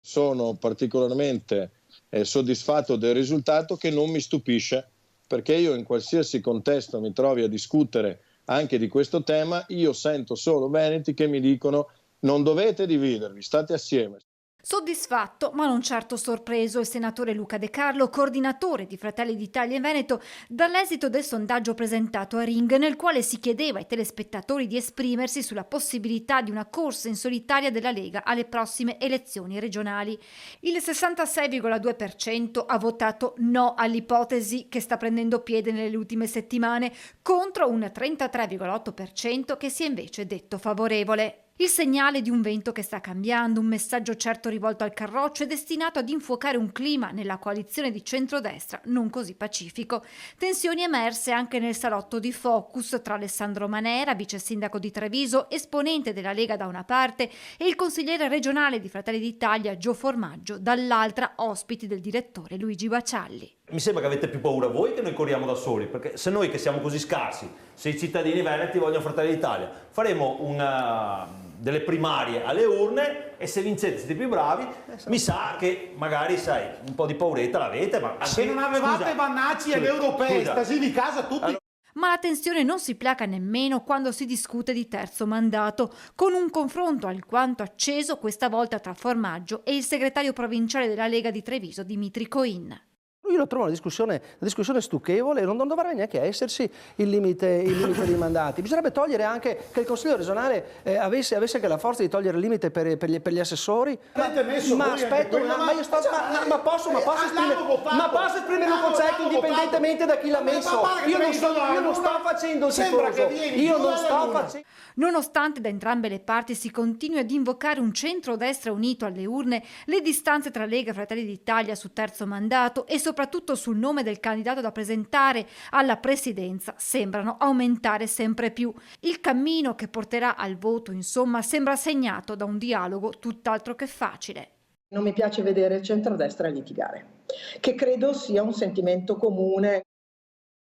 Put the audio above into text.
Sono particolarmente soddisfatto del risultato, che non mi stupisce, perché io in qualsiasi contesto mi trovi a discutere anche di questo tema, io sento solo veneti che mi dicono: non dovete dividervi, state assieme. Soddisfatto, ma non certo sorpreso, il senatore Luca De Carlo, coordinatore di Fratelli d'Italia in Veneto, dall'esito del sondaggio presentato a Ring, nel quale si chiedeva ai telespettatori di esprimersi sulla possibilità di una corsa in solitaria della Lega alle prossime elezioni regionali. Il 66,2% ha votato no all'ipotesi, che sta prendendo piede nelle ultime settimane, contro un 33,8% che si è invece detto favorevole. Il segnale di un vento che sta cambiando, un messaggio certo rivolto al Carroccio e destinato ad infuocare un clima nella coalizione di centrodestra non così pacifico. Tensioni emerse anche nel salotto di Focus tra Alessandro Manera, vice sindaco di Treviso, esponente della Lega da una parte, e il consigliere regionale di Fratelli d'Italia Gio Formaggio dall'altra, ospiti del direttore Luigi Bacialli. Mi sembra che avete più paura voi che noi corriamo da soli, perché se noi che siamo così scarsi, se i cittadini veneti vogliono Fratelli d'Italia, faremo delle primarie alle urne e se vincete siete più bravi, mi sa che magari, sai, un po' di pauretta l'avete, ma se non avevate Vannacci alle europee, stasi di casa tutti. Allora, ma la tensione non si placa nemmeno quando si discute di terzo mandato, con un confronto alquanto acceso questa volta tra Formaggio e il segretario provinciale della Lega di Treviso Dimitri Coin. Io lo trovo una discussione stucchevole, non dovrebbe neanche esserci il limite dei mandati. Bisognerebbe togliere anche, che il Consiglio regionale avesse anche la forza di togliere il limite per gli assessori. Ma aspetta, ma posso esprimere un concetto indipendentemente da chi l'ha messo. Io non sto facendo il tifoso. Io non sto facendo... Nonostante da entrambe le parti si continui ad invocare un centrodestra unito alle urne, le distanze tra Lega e Fratelli d'Italia su terzo mandato e soprattutto sul nome del candidato da presentare alla presidenza sembrano aumentare sempre più. Il cammino che porterà al voto, insomma, sembra segnato da un dialogo tutt'altro che facile. Non mi piace vedere il centrodestra litigare, che credo sia un sentimento comune.